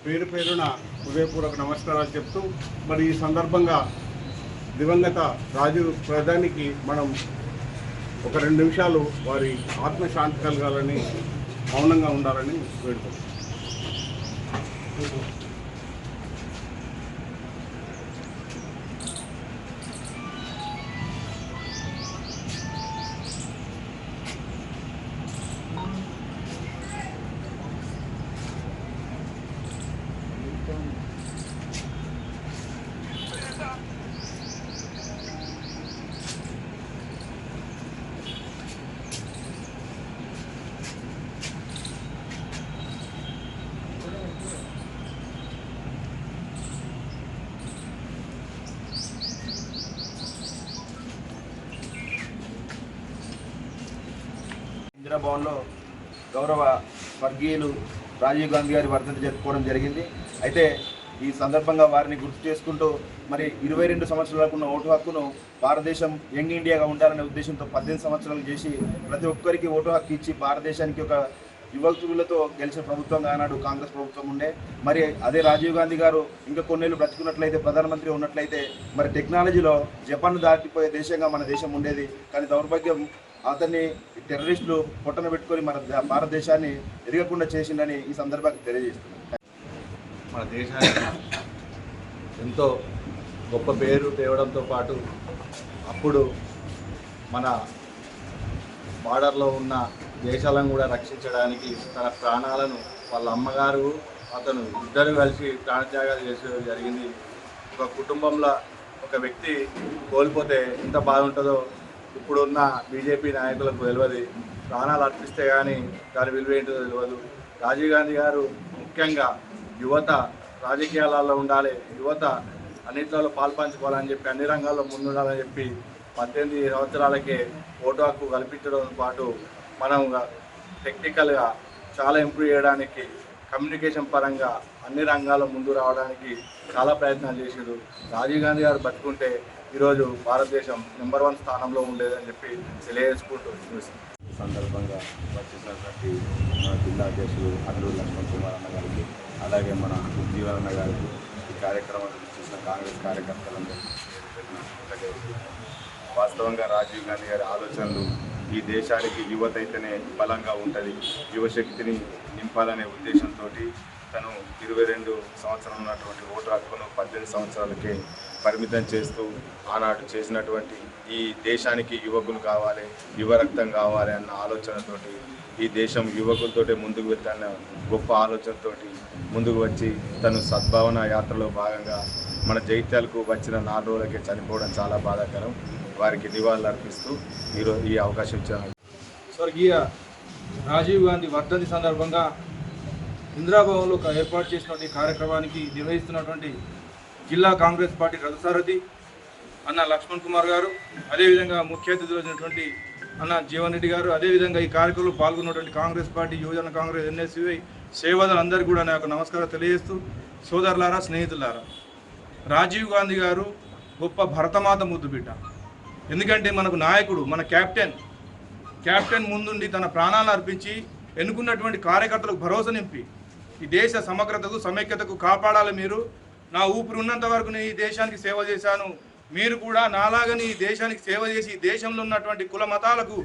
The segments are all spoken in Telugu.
పేరు పేరున హృదయపూర్వక నమస్కారాలు చెప్తూ మరి ఈ సందర్భంగా దివంగత రాజీవ్ ప్రధానికి మనం ఒక 2 నిమిషాలు వారి ఆత్మశాంతి కలగాలని మౌనంగా ఉండాలని వేడుకుంటున్నాం. ఇందిరాభవన్లో గౌరవ స్వర్గీయులు రాజీవ్ గాంధీ గారి వర్ధంతి జరుపుకోవడం జరిగింది. అయితే ఈ సందర్భంగా వారిని గుర్తు చేసుకుంటూ మరి 22 సంవత్సరాలకు ఉన్న ఓటు హక్కును భారతదేశం యంగ్ ఇండియాగా ఉండాలనే ఉద్దేశంతో 18 సంవత్సరాలు చేసి ప్రతి ఒక్కరికి ఓటు హక్కు ఇచ్చి భారతదేశానికి ఒక యువకులతో గెలిచిన ప్రభుత్వంగా ఆనాడు కాంగ్రెస్ ప్రభుత్వం ఉండే. మరి అదే రాజీవ్ గాంధీ గారు ఇంకా కొన్నేళ్ళు బ్రతుకున్నట్లయితే, ప్రధానమంత్రి ఉన్నట్లయితే మరి టెక్నాలజీలో జపాన్ దాటిపోయే దేశంగా మన దేశం ఉండేది. కానీ దౌర్భాగ్యం అతన్ని టెర్రరిస్టులు పొట్టన పెట్టుకొని మన భారతదేశాన్ని ఎదగకుండా చేసిందని ఈ సందర్భంగా తెలియజేస్తున్నాను. మన దేశానికి ఎంతో గొప్ప పేరు తేవడంతో పాటు అప్పుడు మన బార్డర్లో ఉన్న దేశాలను కూడా రక్షించడానికి తన ప్రాణాలను వాళ్ళ అమ్మగారు అతను ఇద్దరు కలిసి ప్రాణత్యాగాలు చేసేది జరిగింది. ఒక కుటుంబంలో ఒక వ్యక్తి కోల్పోతే ఎంత బాధ ఉంటుందో ఇప్పుడున్న బీజేపీ నాయకులకు తెలియదు. ప్రాణాలు అర్పిస్తే కానీ దాని విలువ ఏంటో తెలియదు. రాజీవ్ గాంధీ గారు ముఖ్యంగా యువత రాజకీయాలలో ఉండాలి, యువత అన్నింటిలో పాల్పంచుకోవాలని చెప్పి, అన్ని రంగాల్లో ముందుండాలని చెప్పి 18 సంవత్సరాలకే ఓటు హక్కు కల్పించడంతో పాటు మనం టెక్నికల్గా చాలా ఇంప్రూవ్ చేయడానికి, కమ్యూనికేషన్ పరంగా అన్ని రంగాల్లో ముందు రావడానికి చాలా ప్రయత్నాలు చేశారు. రాజీవ్ గాంధీ గారు బతుకుంటే ఈరోజు భారతదేశం నెంబర్ 1 స్థానంలో ఉండేదని చెప్పి తెలియజేసుకుంటూ ఈ సందర్భంగా వచ్చేసినటువంటి మన జిల్లా అధ్యక్షులు అల్లూరి లక్ష్మణ్ కుమార్ అన్న గారికి, అలాగే మన ఉజ్జీవన్ అన్న గారికి, ఈ కార్యక్రమాన్ని చూసిన కాంగ్రెస్ కార్యకర్తలందరికీ వాస్తవంగా రాజీవ్ గాంధీ గారి ఆలోచనలు ఈ దేశానికి యువత అయితేనే బలంగా ఉంటుంది, యువశక్తిని నింపాలనే ఉద్దేశంతో తను 22 సంవత్సరాలు ఉన్నటువంటి ఓటు హక్కును 18 సంవత్సరాలకే పరిమితం చేస్తూ ఆనాడు చేసినటువంటి ఈ దేశానికి యువకులు కావాలి, యువ రక్తం కావాలి అన్న ఆలోచనతోటి ఈ దేశం యువకులతోటే ముందుకు వెళ్తాన్న గొప్ప ఆలోచనతోటి ముందుకు వచ్చి తను సద్భావన యాత్రలో భాగంగా మన జైత్యాలకు వచ్చిన 4 రోజులకే చనిపోవడం చాలా బాధాకరం. వారికి నివాళులు అర్పిస్తూ ఈరోజు ఈ అవకాశం ఇచ్చారు. స్వర్గీయ రాజీవ్ గాంధీ వర్ధంతి సందర్భంగా ఇందిరాభవన్లో ఏర్పాటు చేసినటువంటి కార్యక్రమానికి నిర్వహిస్తున్నటువంటి జిల్లా కాంగ్రెస్ పార్టీ రథసారథి అన్న లక్ష్మణ్ కుమార్ గారు, అదేవిధంగా ముఖ్య అతిథులు వచ్చినటువంటి అన్న జీవన్ రెడ్డి గారు, అదేవిధంగా ఈ కార్యక్రమంలో పాల్గొన్నటువంటి కాంగ్రెస్ పార్టీ, యువజన కాంగ్రెస్, ఎన్ఎస్యుఐ సేవలందరికీ కూడా నా యొక్క నమస్కారం తెలియజేస్తూ, సోదరులారా, స్నేహితులారా, రాజీవ్ గాంధీ గారు గొప్ప భరతమాత ముద్దుబిడ్డ. ఎందుకంటే మనకు నాయకుడు, మన క్యాప్టెన్ ముందుండి తన ప్రాణాలను అర్పించి ఎన్నుకున్నటువంటి కార్యకర్తలకు భరోసా నింపి ఈ దేశ సమగ్రతకు, సమైక్యతకు కాపాడాలి. మీరు నా ఊపిరి ఉన్నంత వరకు నేను ఈ దేశానికి సేవ చేశాను, మీరు కూడా నాలాగని ఈ దేశానికి సేవ చేసి ఈ దేశంలో ఉన్నటువంటి కుల మతాలకు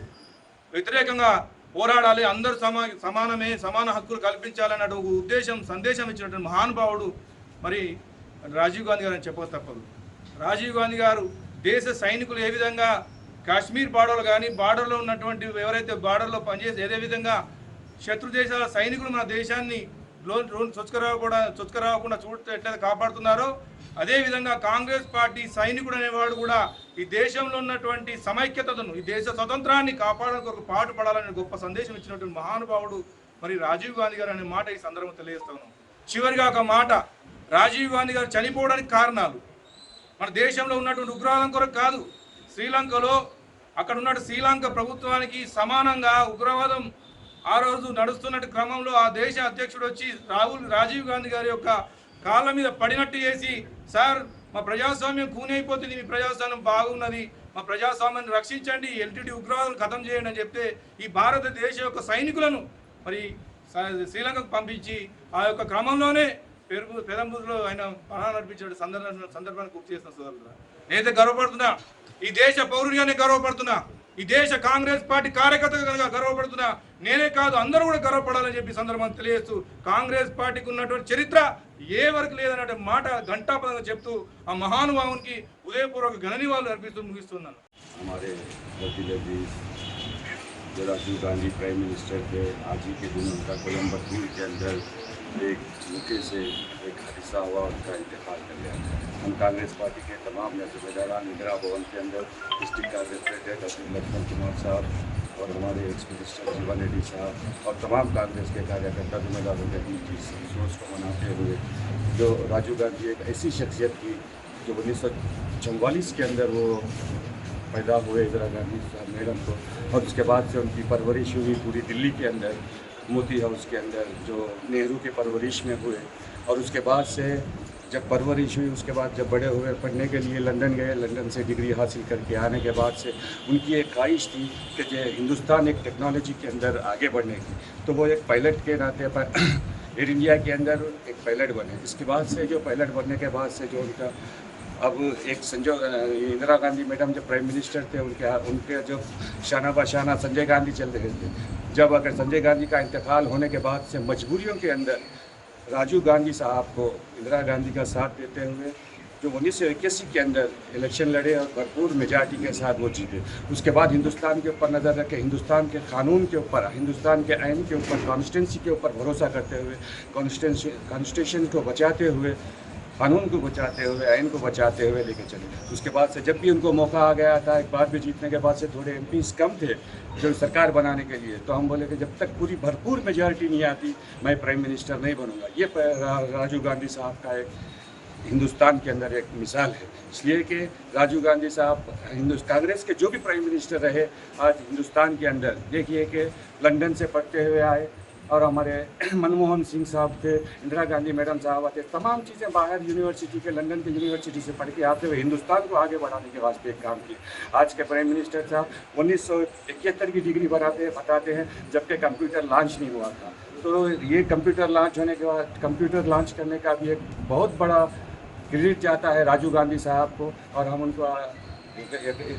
వ్యతిరేకంగా పోరాడాలి, అందరూ సమానమే, సమాన హక్కులు కల్పించాలన్న సందేశం ఇచ్చినటువంటి మహానుభావుడు మరి రాజీవ్ గాంధీ గారు అని చెప్పక తప్పదు. రాజీవ్ గాంధీ గారు దేశ సైనికులు ఏ విధంగా కాశ్మీర్ బార్డర్లో కానీ, బార్డర్లో ఉన్నటువంటి ఎవరైతే బార్డర్లో పనిచేసి అదే విధంగా శత్రు దేశాల సైనికులు మన దేశాన్ని చొచ్చుకరాకుండా చూడటం ఎట్లయితే కాపాడుతున్నారో, అదేవిధంగా కాంగ్రెస్ పార్టీ సైనికుడు అనేవాడు కూడా ఈ దేశంలో ఉన్నటువంటి సమైక్యతను, ఈ దేశ స్వతంత్రాన్ని కాపాడడానికి ఒక పాటు పడాలనే గొప్ప సందేశం ఇచ్చినటువంటి మహానుభావుడు మరి రాజీవ్ గాంధీ గారు అనే మాట ఈ సందర్భంగా తెలియజేస్తాను. చివరిగా ఒక మాట, రాజీవ్ గాంధీ గారు చనిపోవడానికి కారణాలు మన దేశంలో ఉన్నటువంటి ఉగ్రవాదం కొరకు కాదు, శ్రీలంకలో అక్కడ ఉన్న శ్రీలంక ప్రభుత్వానికి సమానంగా ఉగ్రవాదం ఆ రోజు నడుస్తున్నట్టు క్రమంలో ఆ దేశ అధ్యక్షుడు వచ్చి రాజీవ్ గాంధీ గారి యొక్క కాళ్ళ మీద పడినట్టు చేసి, సార్ మా ప్రజాస్వామ్యం కూనైపోతుంది, మీ ప్రజాస్వామ్యం బాగున్నది, మా ప్రజాస్వామ్యాన్ని రక్షించండి, ఎల్టీడీ ఉగ్రవాదం ఖతం చేయండి అని చెప్తే ఈ భారతదేశ యొక్క సైనికులను మరి శ్రీలంకకు పంపించి ఆ యొక్క క్రమంలోనే పెరంబూరులో ఆయన ప్రాణాలు నడిపించాడు సందర్భాన్ని గుర్తు చేస్తున్న సోదరులు, నేనైతే గర్వపడుతున్నా. ఈ దేశ పౌరుడిగానే గర్వపడుతున్నా. ఈ దేశ కాంగ్రెస్ పార్టీ కార్యకర్తగా కనుక గర్వపడుతున్నా. నేనే కాదు, అందరూ కూడా గర్వపడాలని చెప్పి సందర్భాన్ని తెలియజేస్తూ కాంగ్రెస్ పార్టీకి ఉన్నటువంటి చరిత్ర ఏ వరకు లేదన్నట్టు మాట ఘంటాపదంగా చెప్తూ ఆ మహానుభావునికి ఉదయపూర్వక ఘననివాళులు అర్పిస్తూ ముగిస్తున్నాను. हमारे भतीजे जो राजीव गांधी प्राइम मिनिस्टर थे, आज ही के दिन उनका कोयम्बटूर के अंदर एक धोखे से एक हादसा हुआ, उनका इंतकाल कर गया। हम कांग्रेस पार्टी के तमाम नेतारान इंदिरा भवन के अंदर डिस्ट्रिक्ट कांग्रेस प्रेसिडेंट श्री लक्ष्मण कुमार साहब और हमारे एक्स मिनिस्टर जीवन रेड्डी साहब और तमाम कांग्रेस के कार्यकर्ता जिम्मेदारों के बीच इस सोच को मनाते हुए, जो राजीव गांधी एक ऐसी शख्सियत थी जो 1944 के अंदर वो पैदा हुए इंदिरा गांधी साहब मैडम को, और उसके बाद से उनकी परवरिश हुई पूरी दिल्ली के अंदर, मोती हाउस के अंदर जो नेहरू के परवरिश में हुए। और उसके बाद से जब परवरिश हुई, उसके बाद जब बड़े हुए पढ़ने के लिए लंदन गए, लंदन से डिग्री हासिल करके आने के बाद से उनकी एक ख्वाहिश थी कि जो हिंदुस्तान एक टेक्नोलॉजी के अंदर आगे बढ़ने की, तो वो एक पायलट के नाते पर एयर इंडिया के अंदर एक पायलट बने। इसके बाद से जो पायलट बनने के बाद से जो उनका अब एक इंदिरा गांधी मैडम जब प्राइम मिनिस्टर थे, उनके जब शाना बशाना संजय गांधी चल रहे थे, जब अगर संजय गांधी का इंतकाल होने के बाद से मजबूरियों के अंदर राजीव गांधी साहब को इंदिरा गांधी का साथ देते हुए जो 1981 के अंदर इलेक्शन लड़े और भरपूर मेजॉरिटी के साथ वो जीते। उसके बाद हिंदुस्तान के ऊपर नज़र रखे, हिंदुस्तान के कानून के ऊपर, हिंदुस्तान के आइन के ऊपर, कॉन्स्टिट्यूंसी के ऊपर भरोसा करते हुए, कॉन्स्टिट्यूशन को बचाते हुए, कानून को बचाते हुए, आइन को बचाते हुए लेके चले। उसके बाद से जब भी उनको मौका आ गया था, एक बार भी जीतने के बाद से थोड़े एमपीज कम थे जो सरकार बनाने के लिए, तो हम बोले कि जब तक पूरी भरपूर मेजॉरिटी नहीं आती मैं प्राइम मिनिस्टर नहीं बनूंगा। ये राजीव गांधी साहब का एक हिंदुस्तान के अंदर एक मिसाल है। इसलिए कि राजीव गांधी साहब कांग्रेस के जो भी प्राइम मिनिस्टर रहे आज हिंदुस्तान के अंदर, देखिए कि लंदन से पढ़ते हुए आए, और हमारे मनमोहन सिंह साहब थे, इंदिरा गांधी मैडम साहब आते, तमाम चीज़ें बाहर यूनिवर्सिटी के, लंदन के यूनिवर्सिटी से पढ़ के आते हुए हिंदुस्तान को आगे बढ़ाने के वास्ते एक काम किए। आज के प्राइम मिनिस्टर साहब 1971 की डिग्री बताते हैं जबकि कंप्यूटर लॉन्च नहीं हुआ था। तो ये कंप्यूटर लॉन्च होने के बाद, कंप्यूटर लॉन्च करने का भी एक बहुत बड़ा क्रेडिट जाता है राजीव गांधी साहब को, और हम उनको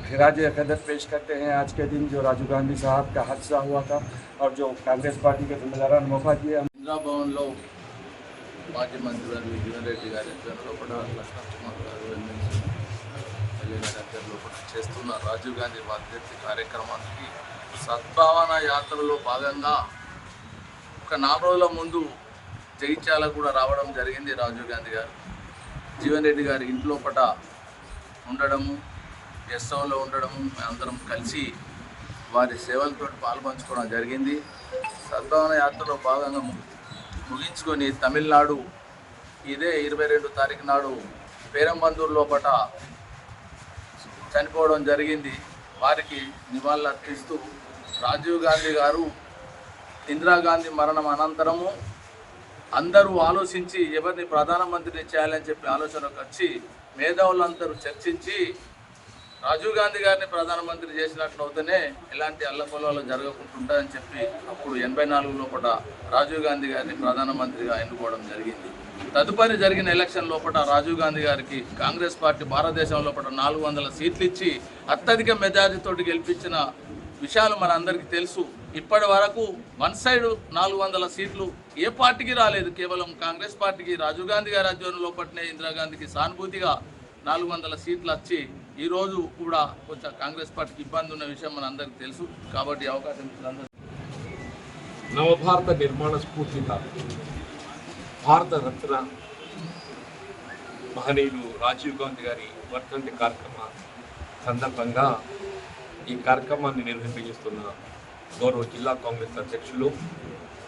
खिराज अक़ीदत पेश करते हैं आज के दिन जो राजीव गांधी साहब का हादसा हुआ था और जो कांग्रेस पार्टी के जिम्मेदारान मौका दिए। इंदिरा भवन లో మాజీ మంత్రి జీవన్ రెడ్డి గారి ఆధ్వర్యంలో కూడా లక్ష్మణ్ కుమార్ గారు ఆధ్వర్యంలో కూడా చేస్తున్న రాజీవ్ గాంధీ వర్ధంతి కార్యక్రమానికి సద్భావన యాత్రలో భాగంగా ఒక 4 రోజుల ముందు జగిత్యాల కూడా రావడం జరిగింది. రాజీవ్ గాంధీ గారు జీవన్ రెడ్డి గారి ఇంట్లో పట ఉండడము, గెస్ట్ హౌస్లో ఉండడము, అందరం కలిసి వారి సేవలతో పాల్పంచుకోవడం జరిగింది. సద్భావన యాత్రలో భాగంగా ముగించుకొని తమిళనాడు ఇదే 22 తారీఖు నాడు పేరంబందూరు లోపట చనిపోవడం జరిగింది. వారికి నివాళులు అర్పిస్తూ రాజీవ్ గాంధీ గారు ఇందిరాగాంధీ మరణం అనంతరము అందరూ ఆలోచించి ఎవరిని ప్రధానమంత్రిని చేయాలని చెప్పి ఆలోచనకు వచ్చి మేధావులందరూ చర్చించి రాజీవ్ గాంధీ గారిని ప్రధానమంత్రి చేసినట్లు అవుతేనే ఎలాంటి అల్లకొల్లాలు జరగకుంటుంటాయని చెప్పి అప్పుడు 84 లోపల రాజీవ్ గాంధీ గారిని ప్రధానమంత్రిగా ఎన్నుకోవడం జరిగింది. తదుపరి జరిగిన ఎలక్షన్ లోపల రాజీవ్ గాంధీ గారికి కాంగ్రెస్ పార్టీ భారతదేశం లోపల 400 సీట్లు ఇచ్చి అత్యధిక మెజారిటీతో గెలిపించిన విషయాలు మన అందరికీ తెలుసు. ఇప్పటి వరకు వన్ సైడ్ 400 సీట్లు ఏ పార్టీకి రాలేదు, కేవలం కాంగ్రెస్ పార్టీకి రాజీవ్ గాంధీ గారి ఆధ్వర్యంలో లోపలనే ఇందిరాగాంధీకి సానుభూతిగా 400 సీట్లు వచ్చి ఈరోజు కూడా కొంచెం కాంగ్రెస్ పార్టీకి ఇబ్బంది ఉన్న విషయం మన అందరికీ తెలుసు. కాబట్టి అవకాశం ఇచ్చినందుకు నవభారత నిర్మాణ స్ఫూర్తిగా భారత రత్న మహనీయులు రాజీవ్ గాంధీ గారి వర్ధంతి కార్యక్రమ సందర్భంగా ఈ కార్యక్రమాన్ని నిర్వహింపజేస్తున్న గౌరవ జిల్లా కాంగ్రెస్ అధ్యక్షులు,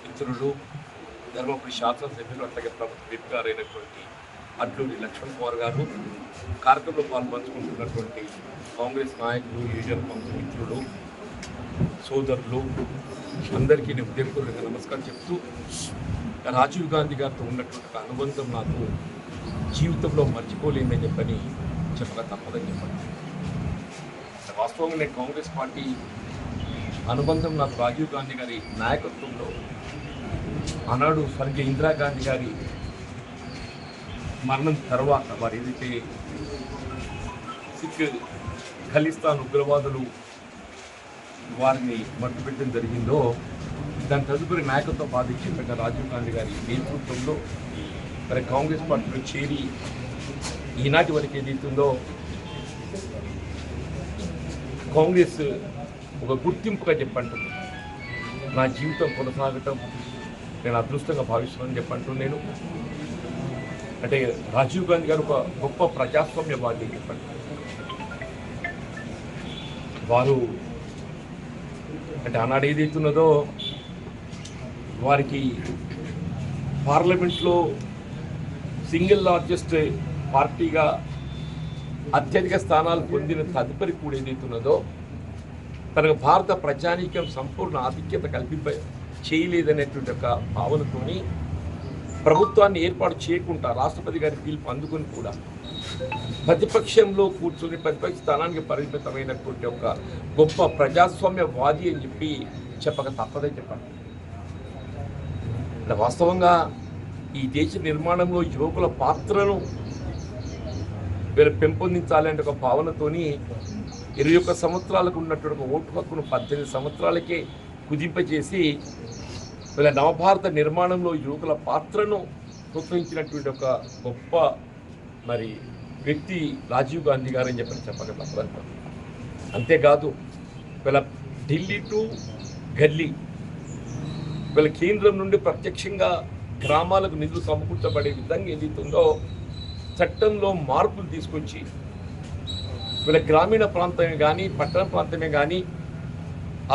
మిత్రులు, ధర్మపురి శాసనసభ్యులు, అట్లాగే ప్రభుత్వ విప్ గారైనటువంటి అడ్లూరి లక్ష్మణ్ కుమార్ గారు, కార్యక్రమంలో పాల్పంచుకుంటున్నటువంటి కాంగ్రెస్ నాయకులు, యూజర్ కాంగ్రెస్ మిత్రులు, సోదరులు అందరికీ నేను హృదయపూర్వకంగా నమస్కారం చెప్తూ, రాజీవ్ గాంధీ గారితో ఉన్నటువంటి అనుబంధం నాకు జీవితంలో మర్చిపోలేదని చెప్పక తప్పదని చెప్పండి. వాస్తవంగా నేను కాంగ్రెస్ పార్టీ అనుబంధం నాకు రాజీవ్ గాంధీ గారి నాయకత్వంలో ఆనాడు స్వర్గీయ ఇందిరాగాంధీ గారి మరణం తర్వాత వారు ఏదైతే సిక్ ఖలిస్తాన్ ఉగ్రవాదులు వారిని మట్టుపెట్టడం జరిగిందో దాని తదుపరి నాయకత్వ బాధ్యత రాజీవ్ గాంధీ గారి నేతృత్వంలో మరి కాంగ్రెస్ పార్టీలో చేరి ఈనాటి వరకు ఏదైతుందో కాంగ్రెస్ ఒక గుర్తింపుగా చెప్పంటుంది. నా జీవితం కొనసాగటం నేను అదృష్టంగా భావిస్తున్నానని చెప్పంటూ నేను అంటే రాజీవ్ గాంధీ గారు ఒక గొప్ప ప్రజాస్వామ్యవాది అని చెప్పండి. వారు అంటే ఆనాడు ఏదైతున్నదో వారికి పార్లమెంట్లో సింగిల్ లార్జెస్ట్ పార్టీగా అత్యధిక స్థానాలు పొందిన తదుపరి కూడా ఏదైతున్నదో తనకు భారత ప్రజానీకం సంపూర్ణ ఆధిక్యత చేయలేదనేటువంటి ఒక భావనతోని ప్రభుత్వాన్ని ఏర్పాటు చేయకుండా రాష్ట్రపతి గారి పిలుపు అందుకుని కూడా ప్రతిపక్షంలో కూర్చొని ప్రతిపక్ష స్థానానికి పరిమితమైనటువంటి ఒక గొప్ప ప్రజాస్వామ్యవాది అని చెప్పి చెప్పక తప్పదని చెప్పండి. వాస్తవంగా ఈ దేశ నిర్మాణంలో యువకుల పాత్రను వీళ్ళు పెంపొందించాలనే ఒక భావనతోని 21 సంవత్సరాలకు ఉన్నటువంటి ఒక ఓటు హక్కును 18 సంవత్సరాలకే కుదింపజేసి వీళ్ళ నవభారత నిర్మాణంలో యువకుల పాత్రను ప్రోత్సహించినటువంటి ఒక గొప్ప మరి వ్యక్తి రాజీవ్ గాంధీ గారు అని చెప్పక తప్పదంటారు. అంతేకాదు వీళ్ళ ఢిల్లీ టు గల్లీ వీళ్ళ కేంద్రం నుండి ప్రత్యక్షంగా గ్రామాలకు నిధులు సమకూర్చబడే విధంగా ఏదైతుందో చట్టంలో మార్పులు తీసుకొచ్చి వీళ్ళ గ్రామీణ ప్రాంతమే కానీ పట్టణ ప్రాంతమే కానీ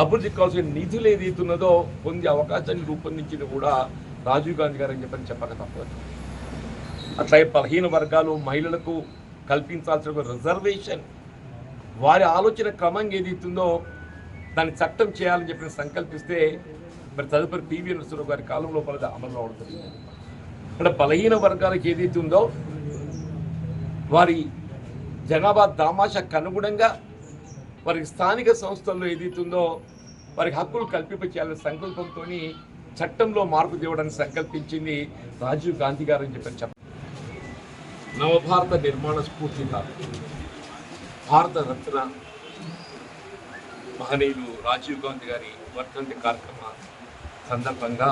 అభివృద్ధికి కావాల్సిన నిధులు ఏదైతున్నదో పొందే అవకాశాన్ని రూపొందించింది కూడా రాజీవ్ గాంధీ గారు అని చెప్పక తప్పదు. అట్లాగే బలహీన వర్గాలు మహిళలకు కల్పించాల్సిన రిజర్వేషన్ వారి ఆలోచన క్రమంగా ఏదైతుందో దాన్ని చట్టం చేయాలని చెప్పి సంకల్పిస్తే మరి తదుపరి పివి నరసింహరావు గారి కాలంలో అమలు అవుతుంది. అంటే బలహీన వర్గాలకు ఏదైతే ఉందో వారి జనాభా దామాషకు అనుగుణంగా వారికి స్థానిక సంస్థల్లో ఏదైతుందో వారికి హక్కులు కల్పించాలనే సంకల్పంతో చట్టంలో మార్పు తేవడానికి సంకల్పించింది రాజీవ్ గాంధీ గారు అని చెప్పి నవభారత నిర్మాణ స్ఫూర్తిగా భారత రత్న మహనీయులు రాజీవ్ గాంధీ గారి వర్ధంతి కార్యక్రమ సందర్భంగా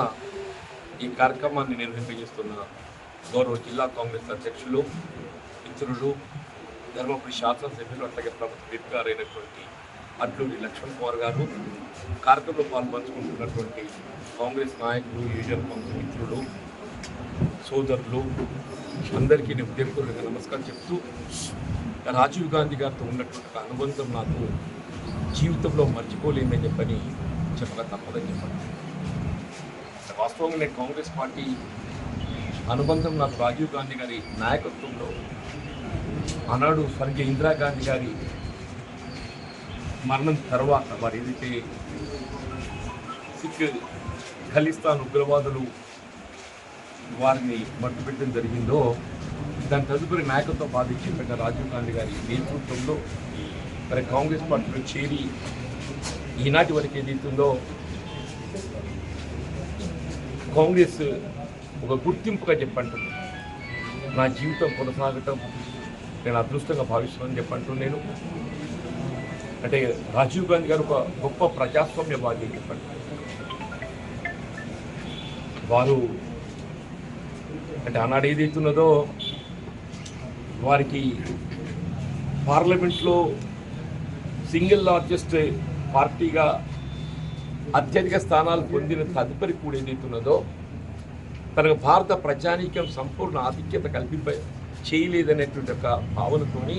ఈ కార్యక్రమాన్ని నిర్వహింపజేస్తున్న గౌరవ జిల్లా కాంగ్రెస్ అధ్యక్షులు మిత్రులు ధర్మపురి శాసనసభ్యులు అట్లాగే ప్రభుత్వ విప్ గారైనటువంటి అడ్లూరి లక్ష్మణ్ కుమార్ గారు కార్యక్రమంలో పాల్పంచుకుంటున్నటువంటి కాంగ్రెస్ నాయకులు యూజన్ కాంగ్రెస్ మిత్రులు సోదరులు అందరికీ నేను ఉదయపూర్వక నమస్కారం చెప్తూ రాజీవ్ గాంధీ గారితో ఉన్నటువంటి అనుబంధం నాకు జీవితంలో మర్చిపోలేమని చెప్పక తప్పదని చెప్పండి. వాస్తవంగా నేను కాంగ్రెస్ పార్టీ అనుబంధం నాకు రాజీవ్ గాంధీ గారి నాయకత్వంలో ఆనాడు స్వర్గీయ ఇందిరాగాంధీ గారి మరణం తర్వాత వారు ఏదైతే సిక్ ఖలిస్తాన్ ఉగ్రవాదులు వారిని మట్టుపెట్టడం జరిగిందో దాని తదుపరి నాయకత్వ బాధ్యత రాజీవ్ గాంధీ గారి నేతృత్వంలో మరి కాంగ్రెస్ పార్టీలో చేరి ఈనాటి వరకు ఏదైతుందో కాంగ్రెస్ ఒక గుర్తింపుగా చెప్పంటుంది. నా జీవితం కొనసాగటం నేను అదృష్టంగా భావిస్తున్నానని చెప్పంటూ నేను అంటే రాజీవ్ గాంధీ గారు ఒక గొప్ప ప్రజాస్వామ్యవాది అని చెప్పండి. వారు అంటే ఆనాడు ఏదైతున్నదో వారికి పార్లమెంట్లో సింగిల్ లార్జెస్ట్ పార్టీగా అత్యధిక స్థానాలు పొందిన తదుపరి కూడా ఏదైతున్నదో తనకు భారత ప్రజానీకం సంపూర్ణ ఆధిక్యత చేయలేదనేటువంటి ఒక భావనతోని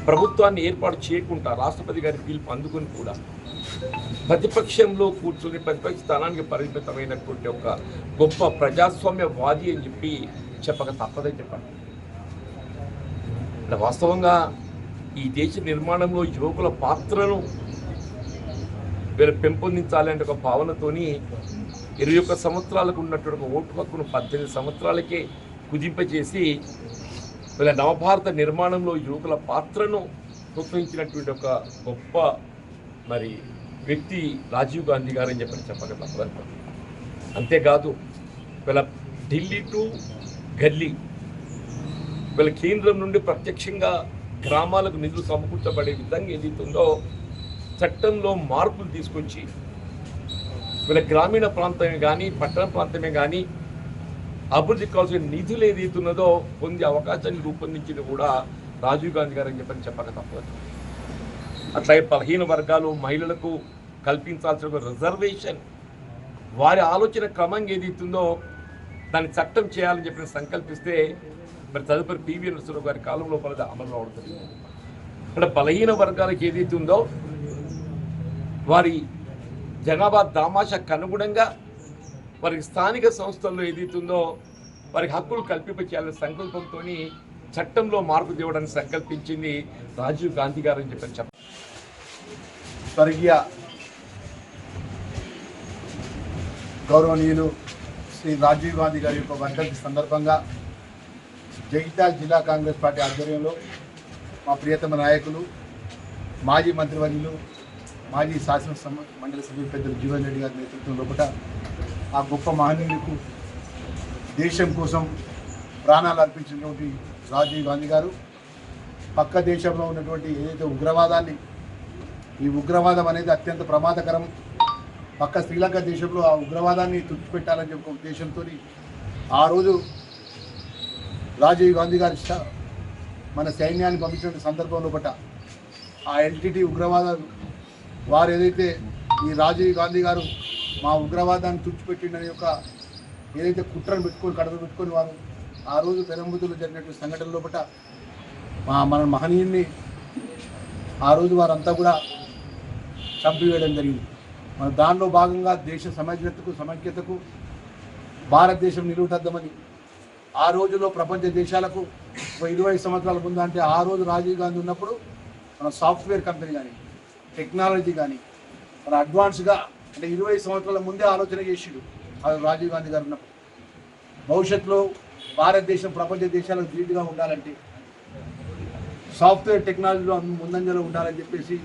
ప్రభుత్వాన్ని ఏర్పాటు చేయకుండా రాష్ట్రపతి గారి పిలుపు అందుకుని కూడా ప్రతిపక్షంలో కూర్చొని ప్రతిపక్ష స్థానానికి పరిమితమైనటువంటి ఒక గొప్ప ప్రజాస్వామ్యవాది అని చెప్పి చెప్పక తప్పదని చెప్పండి. వాస్తవంగా ఈ దేశ నిర్మాణంలో యువకుల పాత్రను వీళ్ళు పెంపొందించాలనే ఒక భావనతోని 21 సంవత్సరాలకు ఉన్నటువంటి ఒక ఓటు హక్కును 18 సంవత్సరాలకే కుదింపజేసి వీళ్ళ నవభారత నిర్మాణంలో యువకుల పాత్రను ప్రోత్సహించినటువంటి ఒక గొప్ప మరి వ్యక్తి రాజీవ్ గాంధీ గారు అని చెప్పక తప్పదంటారు. అంతేకాదు వీళ్ళ ఢిల్లీ టు గల్లీ వీళ్ళ కేంద్రం నుండి ప్రత్యక్షంగా గ్రామాలకు నిధులు సమకూర్చబడే విధంగా ఏదైతుందో చట్టంలో మార్పులు తీసుకొచ్చి వీళ్ళ గ్రామీణ ప్రాంతమే కానీ పట్టణ ప్రాంతమే కానీ అభివృద్ధి కావాల్సిన నిధులు ఏదైతున్నదో పొందే అవకాశాన్ని రూపొందించింది కూడా రాజీవ్ గాంధీ గారు అని చెప్పక తప్పదు. అట్లాగే బలహీన వర్గాలు మహిళలకు కల్పించాల్సిన రిజర్వేషన్ వారి ఆలోచన క్రమంగా ఏదైతుందో దాన్ని చట్టం చేయాలని చెప్పి సంకల్పిస్తే మరి తదుపరి పివి నరసింహరావు గారి కాలంలో పలది అమలు అవుతుంది. అంటే బలహీన వర్గాలకు ఏదైతుందో వారి జనాభా దామాషకు అనుగుణంగా వారికి స్థానిక సంస్థల్లో ఏదైతుందో వారికి హక్కులు కల్పించాలనే సంకల్పంతో చట్టంలో మార్పు తేవడానికి సంకల్పించింది రాజీవ్ గాంధీ గారు అని చెప్పారు. స్వర్గీయ గౌరవనీయులు శ్రీ రాజీవ్ గాంధీ గారి యొక్క వర్ధంతి సందర్భంగా జగిత్యాల జిల్లా కాంగ్రెస్ పార్టీ ఆధ్వర్యంలో మా ప్రియతమ నాయకులు మాజీ మంత్రివర్యులు మాజీ శాసన మండలి సభ్యులు పెద్దలు జీవన్ రెడ్డి గారి నేతృత్వం లోపల ఆ గొప్ప మహనీయులకు దేశం కోసం ప్రాణాలు అర్పించినటువంటి రాజీవ్ గాంధీ గారు పక్క దేశంలో ఉన్నటువంటి ఏదైతే ఉగ్రవాదాన్ని, ఈ ఉగ్రవాదం అనేది అత్యంత ప్రమాదకరం, పక్క శ్రీలంక దేశంలో ఆ ఉగ్రవాదాన్ని తుడిచిపెట్టాలని చెప్పే ఉద్దేశంతో ఆ రోజు రాజీవ్ గాంధీ గారి మన సైన్యాన్ని పంపించిన సందర్భంలో పట్ట ఆ ఎల్టీటీ ఉగ్రవాద వారు ఏదైతే ఈ రాజీవ్ గాంధీ గారు మా ఉగ్రవాదాన్ని తుడిచిపెట్టిన యొక్క ఏదైతే కుట్రను పెట్టుకొని కడప పెట్టుకొని వారు ఆ రోజు పెరంబుతులు జరిగినటువంటి సంఘటనలో పట్ట మన మహనీయుల్ని ఆ రోజు వారంతా కూడా చంపివేయడం జరిగింది. మన దానిలో భాగంగా దేశ సమైక్యతకు భారతదేశం నిలువుటద్దామని ఆ రోజులో ప్రపంచ దేశాలకు 20 సంవత్సరాల ముందు, అంటే ఆ రోజు రాజీవ్ గాంధీ ఉన్నప్పుడు మన సాఫ్ట్వేర్ కంపెనీ కానీ టెక్నాలజీ కానీ మన అడ్వాన్స్గా అంటే 20 సంవత్సరాల ముందే ఆలోచన చేసిండు రాజీవ్ గాంధీ గారు ఉన్నప్పుడు. భవిష్యత్తులో భారతదేశం ప్రపంచ దేశాలకు ధీటుగా ఉండాలంటే సాఫ్ట్వేర్ టెక్నాలజీలో ముందంజలో ఉండాలని చెప్పేసి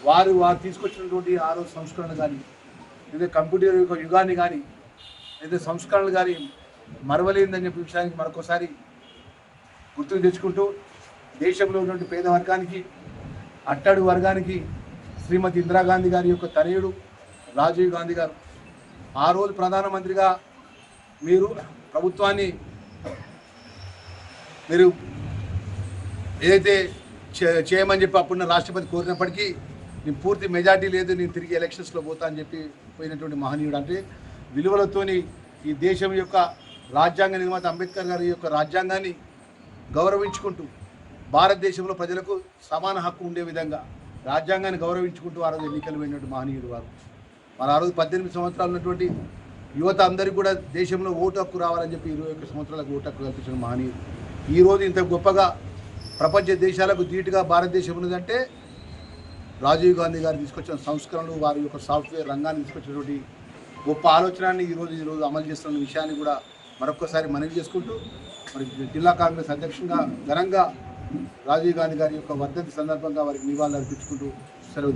వారు తీసుకొచ్చినటువంటి ఆ రోజు సంస్కరణ కానీ లేదా కంప్యూటర్ యొక్క యుగాన్ని కానీ లేదా సంస్కరణలు కానీ మరవలేదని చెప్పే విషయానికి మరొకసారి గుర్తుకు తెచ్చుకుంటూ దేశంలో ఉన్నటువంటి పేద వర్గానికి, అట్టడు వర్గానికి శ్రీమతి ఇందిరాగాంధీ గారి యొక్క తనయుడు రాజీవ్ గాంధీ గారు ఆ రోజు ప్రధానమంత్రిగా మీరు ప్రభుత్వాన్ని మీరు ఏదైతే చేయమని చెప్పి అప్పుడున్న రాష్ట్రపతి కోరినప్పటికీ నేను పూర్తి మెజార్టీ లేదు, నేను తిరిగి ఎలక్షన్స్లో పోతా అని చెప్పి పోయినటువంటి మహనీయుడు. అంటే విలువలతోని ఈ దేశం యొక్క రాజ్యాంగ నిర్మాత అంబేద్కర్ గారి యొక్క రాజ్యాంగాన్ని గౌరవించుకుంటూ భారతదేశంలో ప్రజలకు సమాన హక్కు ఉండే విధంగా రాజ్యాంగాన్ని గౌరవించుకుంటూ ఆ రోజు ఎన్నికలు పోయినటువంటి మహనీయుడు వారు. మన ఆ రోజు 18 సంవత్సరాలు ఉన్నటువంటి యువత అందరికీ కూడా దేశంలో ఓటు హక్కు రావాలని చెప్పి 21 సంవత్సరాలకు ఓటు హక్కు కల్పించిన మహనీయుడు. ఈరోజు ఇంత గొప్పగా ప్రపంచ దేశాలకు ధీటుగా భారతదేశం ఉన్నదంటే రాజీవ్ గాంధీ గారు తీసుకొచ్చిన సంస్కరణలు, వారి యొక్క సాఫ్ట్వేర్ రంగాన్ని తీసుకొచ్చినటువంటి గొప్ప ఆలోచనని ఈరోజు అమలు చేస్తున్న విషయాన్ని కూడా మరొకసారి మనవి చేసుకుంటూ మరి జిల్లా కాంగ్రెస్ అధ్యక్షునిగా ఘనంగా రాజీవ్ గాంధీ గారి యొక్క వర్ధంతి సందర్భంగా వారికి నివాళులు అర్పించుకుంటూ సెలవు